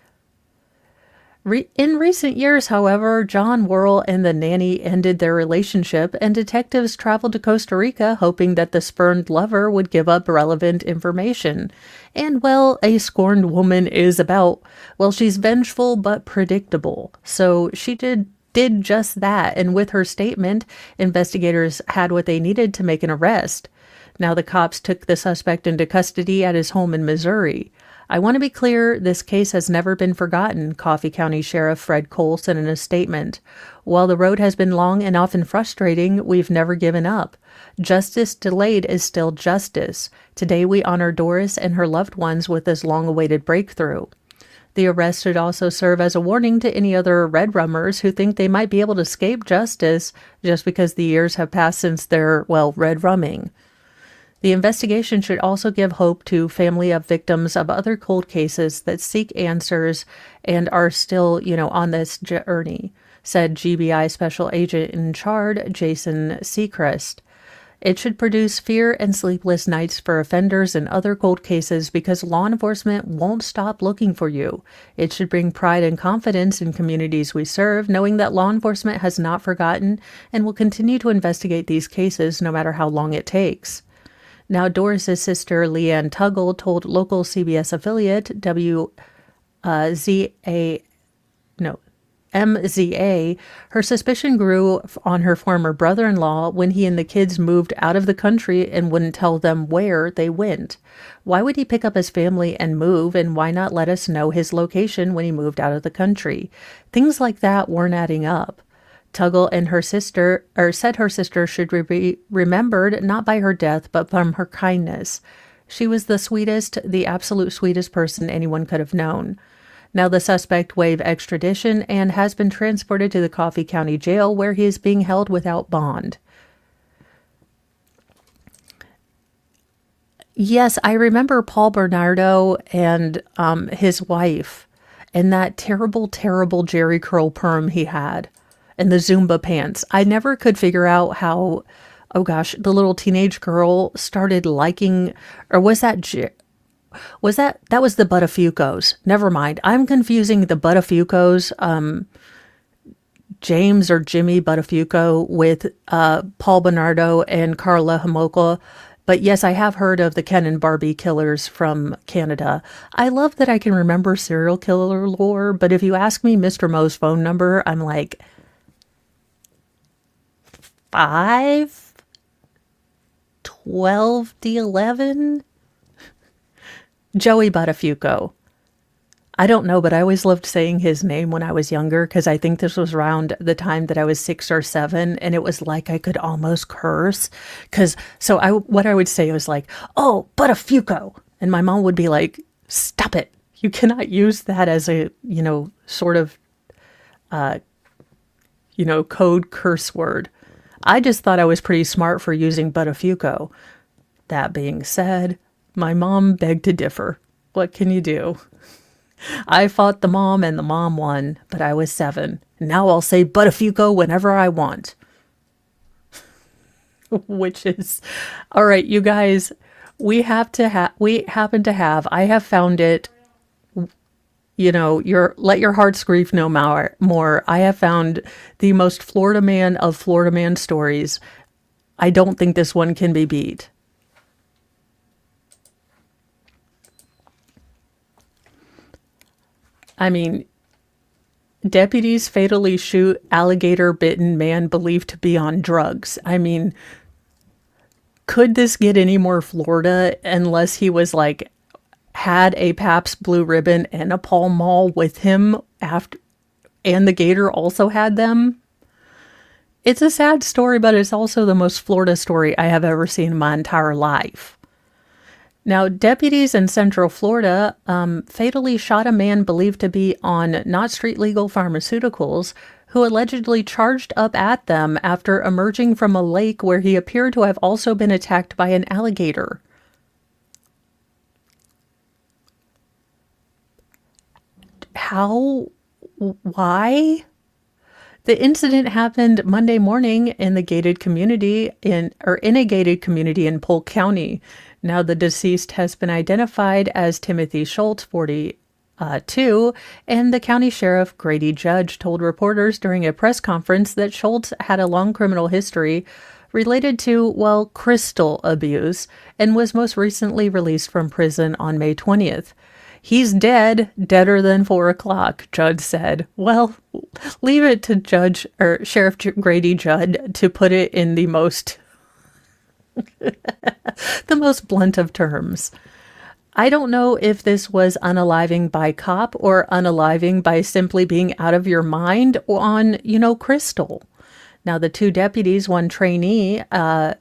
Speaker 2: In recent years, however, John Worrell and the nanny ended their relationship, and detectives traveled to Costa Rica hoping that the spurned lover would give up relevant information. And, a scorned woman is she's vengeful but predictable. So she did just that, and with her statement, investigators had what they needed to make an arrest. Now, the cops took the suspect into custody at his home in Missouri. I want to be clear, this case has never been forgotten, Coffee County Sheriff Fred Cole said in a statement. While the road has been long and often frustrating, we've never given up. Justice delayed is still justice. Today we honor Doris and her loved ones with this long-awaited breakthrough. The arrest should also serve as a warning to any other red rummers who think they might be able to escape justice just because the years have passed since their, red rumming. The investigation should also give hope to family of victims of other cold cases that seek answers and are still, on this journey, said GBI Special Agent in Charge Jason Seacrest. It should produce fear and sleepless nights for offenders and other cold cases because law enforcement won't stop looking for you. It should bring pride and confidence in communities we serve, knowing that law enforcement has not forgotten and will continue to investigate these cases no matter how long it takes. Now, Doris's sister, Leanne Tuggle, told local CBS affiliate MZA, her suspicion grew on her former brother-in-law when he and the kids moved out of the country and wouldn't tell them where they went. Why would he pick up his family and move, and why not let us know his location when he moved out of the country? Things like that weren't adding up. Tuggle and her sister, said her sister should be remembered not by her death, but from her kindness. She was the sweetest, the absolute sweetest person anyone could have known. Now the suspect waived extradition and has been transported to the Coffee County Jail, where he is being held without bond. Yes, I remember Paul Bernardo and his wife and that terrible, terrible Jerry curl perm he had and the Zumba pants. I never could figure out how, oh gosh, the little teenage girl started liking, or was that that was the Buttafuoco's. Never mind. I'm confusing the Buttafuoco's, James or Jimmy Buttafuoco with Paul Bernardo and Carla Homolka. But yes, I have heard of the Ken and Barbie killers from Canada. I love that I can remember serial killer lore, but if you ask me Mr. Moe's phone number, I'm like 5, 12 to 11. Joey Buttafuoco. I don't know, but I always loved saying his name when I was younger because I think this was around the time that I was 6 or 7, and it was like I could almost curse. What I would say was like, "Oh, Buttafuoco," and my mom would be like, "Stop it! You cannot use that as a sort of code curse word." I just thought I was pretty smart for using Buttafuoco. That being said, my mom begged to differ. What can you do? I fought the mom and the mom won, but I was 7. Now I'll say Buttafuoco whenever I want. Which is, all right, you guys, I have found it, let your hearts grieve no more. I have found the most Florida man of Florida man stories. I don't think this one can be beat. I mean, deputies fatally shoot alligator-bitten man believed to be on drugs. I mean, could this get any more Florida unless he was had a Pabst Blue Ribbon and a Pall Mall with him after, and the gator also had them? It's a sad story, but it's also the most Florida story I have ever seen in my entire life. Now, deputies in Central Florida fatally shot a man believed to be on not street legal pharmaceuticals, who allegedly charged up at them after emerging from a lake where he appeared to have also been attacked by an alligator. How? Why? The incident happened Monday morning in a gated community in in Polk County. Now, the deceased has been identified as Timothy Schultz, 42, and the county sheriff, Grady Judge, told reporters during a press conference that Schultz had a long criminal history related to, crystal abuse, and was most recently released from prison on May 20th. He's dead, deader than 4 o'clock, Judge said. Well, leave it to Sheriff Grady Judd to put it in the most the most blunt of terms. I don't know if this was unaliving by cop or unaliving by simply being out of your mind on, crystal. Now, the 2 deputies, 1 trainee, unalived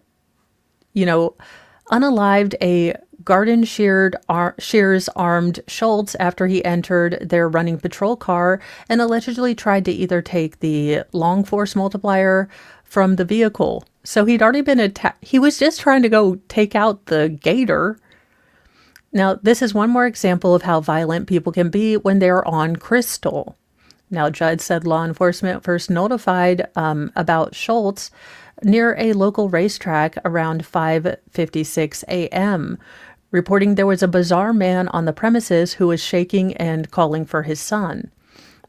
Speaker 2: a garden shears armed Schultz after he entered their running patrol car and allegedly tried to either take the long force multiplier from the vehicle. So he'd already been attacked. He was just trying to go take out the gator. Now, this is one more example of how violent people can be when they're on crystal. Now, Judd said law enforcement first notified about Schultz near a local racetrack around 5:56 a.m., reporting there was a bizarre man on the premises who was shaking and calling for his son.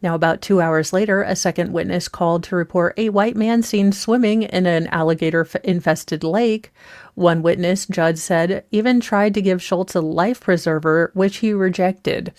Speaker 2: Now, about 2 hours later, a second witness called to report a white man seen swimming in an alligator-infested lake. One witness, Judd said, even tried to give Schultz a life preserver, which he rejected.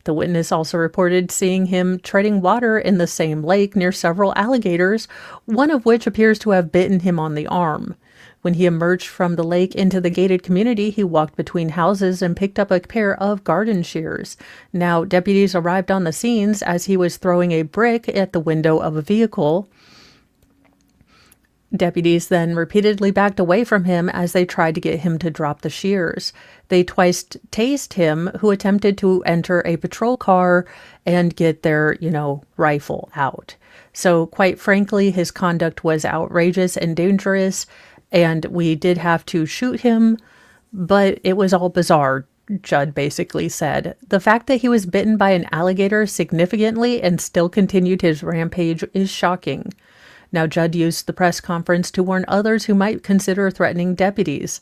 Speaker 2: The witness also reported seeing him treading water in the same lake near several alligators, one of which appears to have bitten him on the arm. When he emerged from the lake into the gated community, he walked between houses and picked up a pair of garden shears. Now, deputies arrived on the scenes as he was throwing a brick at the window of a vehicle. Deputies then repeatedly backed away from him as they tried to get him to drop the shears. They twice tased him, who attempted to enter a patrol car and get their, rifle out. So, quite frankly, his conduct was outrageous and dangerous, and we did have to shoot him, but it was all bizarre, Judd basically said. The fact that he was bitten by an alligator significantly and still continued his rampage is shocking. Now, Judd used the press conference to warn others who might consider threatening deputies.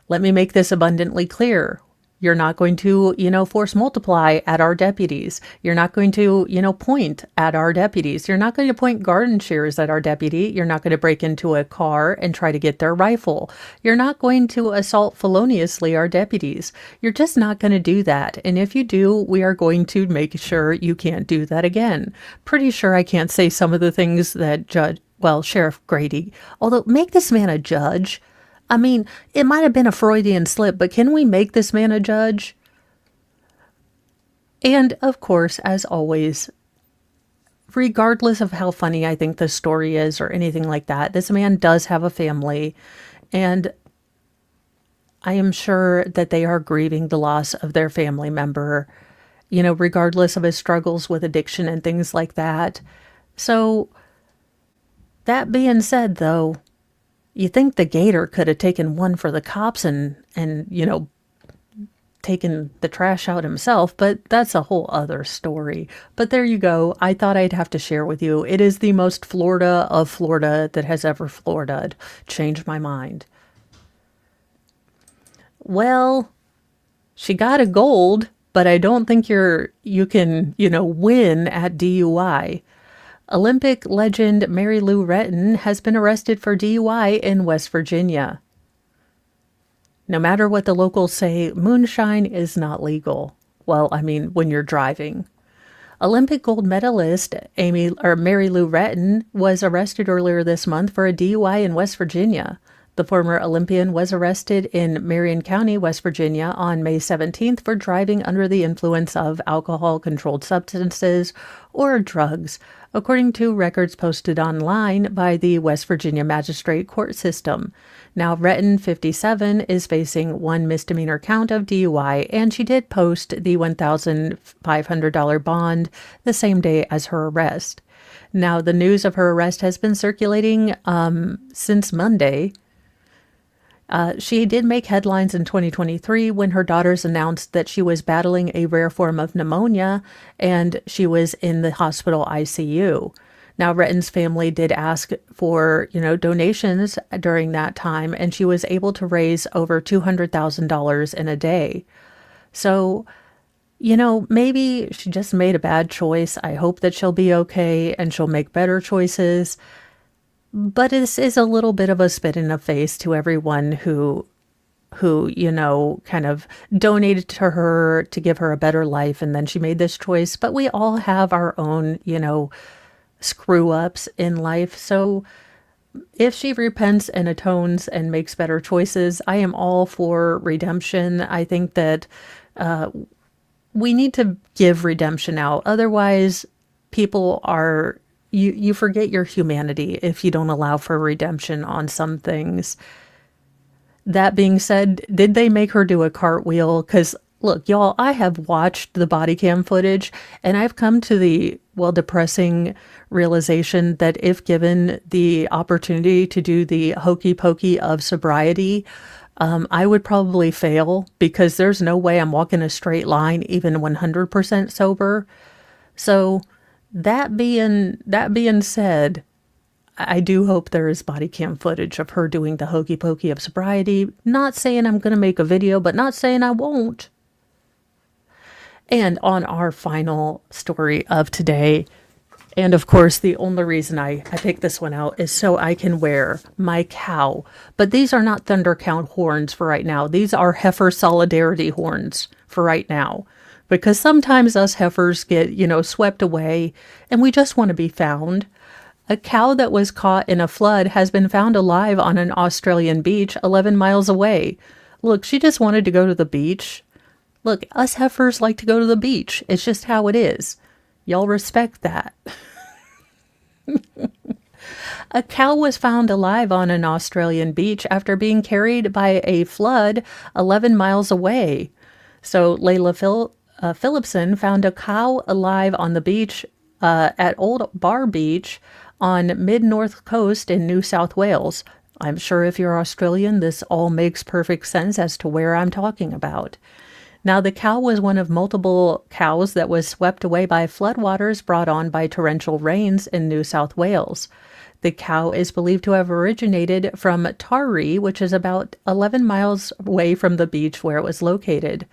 Speaker 2: Let me make this abundantly clear. You're not going to, force multiply at our deputies. You're not going to, point at our deputies. You're not going to point garden shears at our deputy. You're not going to break into a car and try to get their rifle. You're not going to assault feloniously our deputies. You're just not going to do that. And if you do, we are going to make sure you can't do that again. Pretty sure I can't say some of the things that Sheriff Grady, although make this man a judge. I mean, it might have been a Freudian slip, but can we make this man a judge? And, of course, as always, regardless of how funny I think this story is or anything like that, this man does have a family, and I am sure that they are grieving the loss of their family member, regardless of his struggles with addiction and things like that. So, that being said, though, you think the gator could have taken one for the cops and taken the trash out himself, but that's a whole other story. But there you go. I thought I'd have to share with you. It is the most Florida of Florida that has ever Florida'd. Changed my mind. Well, she got a gold, but I don't think you can win at DUI. Olympic legend Mary Lou Retton has been arrested for DUI in West Virginia. No matter what the locals say, moonshine is not legal. Well, I mean, when you're driving. Olympic gold medalist Mary Lou Retton was arrested earlier this month for a DUI in West Virginia. The former Olympian was arrested in Marion County, West Virginia on May 17th for driving under the influence of alcohol-controlled substances or drugs, according to records posted online by the West Virginia Magistrate Court System. Now, Retton, 57, is facing one misdemeanor count of DUI, and she did post the $1,500 bond the same day as her arrest. Now, the news of her arrest has been circulating since Monday. She did make headlines in 2023 when her daughters announced that she was battling a rare form of pneumonia and she was in the hospital ICU. Now, Retton's family did ask for, donations during that time, and she was able to raise over $200,000 in a day. So, maybe she just made a bad choice. I hope that she'll be okay and she'll make better choices. But this is a little bit of a spit in the face to everyone who kind of donated to her to give her a better life, and then she made this choice. But we all have our own, screw-ups in life. So if she repents and atones and makes better choices, I am all for redemption. I think that we need to give redemption out. Otherwise, people are... You forget your humanity if you don't allow for redemption on some things. That being said, did they make her do a cartwheel? Because, look, y'all, I have watched the body cam footage, and I've come to the, depressing realization that if given the opportunity to do the hokey pokey of sobriety, I would probably fail, because there's no way I'm walking a straight line, even 100% sober. So... That being said, I do hope there is body cam footage of her doing the hokey pokey of sobriety. Not saying I'm going to make a video, but not saying I won't. And on our final story of today, and of course, the only reason I picked this one out is so I can wear my cow. But these are not Thunder Count horns for right now. These are heifer solidarity horns for right now. because sometimes us heifers get, swept away and we just want to be found. A cow that was caught in a flood has been found alive on an Australian beach 11 miles away. Look, she just wanted to go to the beach. Look, us heifers like to go to the beach. It's just how it is. Y'all respect that. A cow was found alive on an Australian beach after being carried by a flood 11 miles away. So Layla Phillipson found a cow alive on the beach at Old Bar Beach on mid-north coast in New South Wales. I'm sure if you're Australian, this all makes perfect sense as to where I'm talking about. Now, the cow was one of multiple cows that was swept away by floodwaters brought on by torrential rains in New South Wales. The cow is believed to have originated from Taree, which is about 11 miles away from the beach where it was located.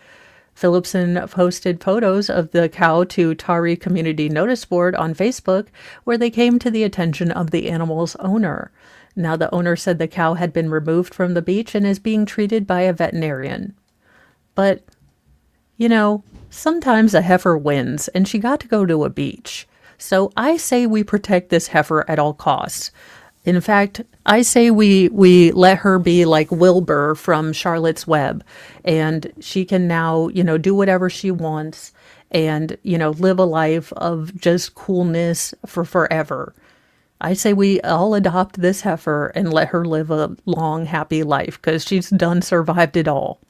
Speaker 2: Phillipson posted photos of the cow to Taree Community Notice Board on Facebook, where they came to the attention of the animal's owner. Now, the owner said the cow had been removed from the beach and is being treated by a veterinarian. But, sometimes a heifer wins, and she got to go to a beach. So I say we protect this heifer at all costs. In fact, I say we let her be like Wilbur from Charlotte's Web, and she can now, do whatever she wants and, live a life of just coolness for forever. I say we all adopt this heifer and let her live a long, happy life because she's done survived it all.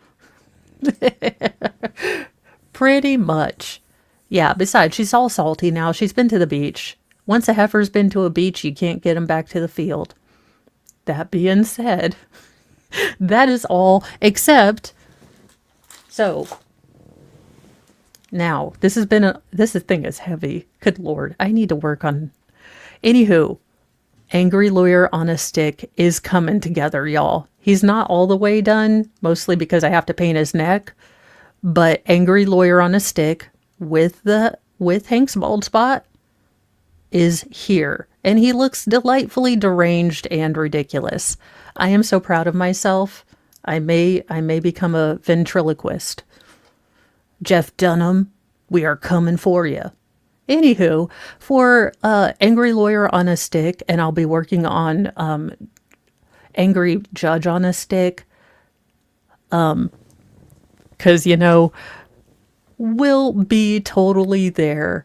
Speaker 2: Pretty much. Yeah, besides, she's all salty now. She's been to the beach. Once a heifer's been to a beach, you can't get him back to the field. That being said, that is all except... So, now, this thing is heavy. Good Lord, I need to work on... Anywho, Angry Lawyer on a Stick is coming together, y'all. He's not all the way done, mostly because I have to paint his neck, but Angry Lawyer on a Stick with Hank's bald spot is here, and he looks delightfully deranged and ridiculous. I am so proud of myself. I may become a ventriloquist. Jeff Dunham, we are coming for you. Anywho, for Angry Lawyer on a Stick, and I'll be working on Angry Judge on a Stick, because will be totally there.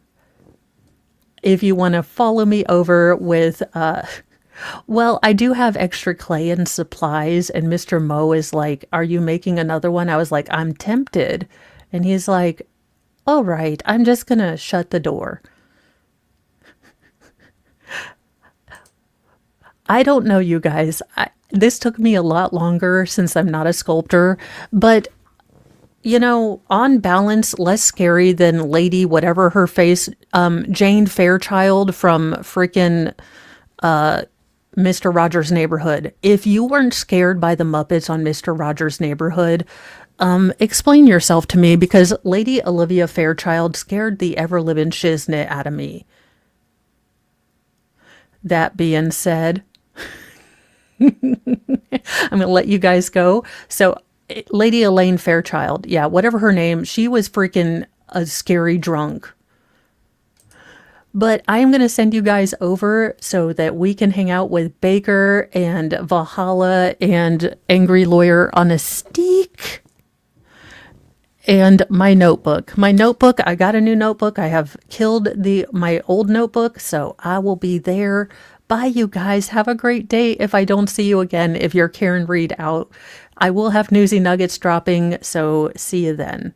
Speaker 2: If you want to follow me over with, I do have extra clay and supplies, and Mr. Mo is like, are you making another one? I was like, I'm tempted. And he's like, all right, I'm just going to shut the door. I don't know, you guys. This took me a lot longer since I'm not a sculptor, but on balance, less scary than Lady whatever her face, Jane Fairchild from freaking Mr. Rogers' Neighborhood. If you weren't scared by the Muppets on Mr. Rogers' Neighborhood, explain yourself to me, because Lady Olivia Fairchild scared the ever-living shiznit out of me. That being said, I'm going to let you guys go. So, Lady Elaine Fairchild, yeah, whatever her name, she was freaking a scary drunk. But I am going to send you guys over so that we can hang out with Baker and Valhalla and Angry Lawyer on a Stick. And my notebook. I got a new notebook. I have killed my old notebook, so I will be there. Bye, you guys. Have a great day. If I don't see you again, if you're Karen Reed out, I will have Newsy Nuggets dropping, so see you then.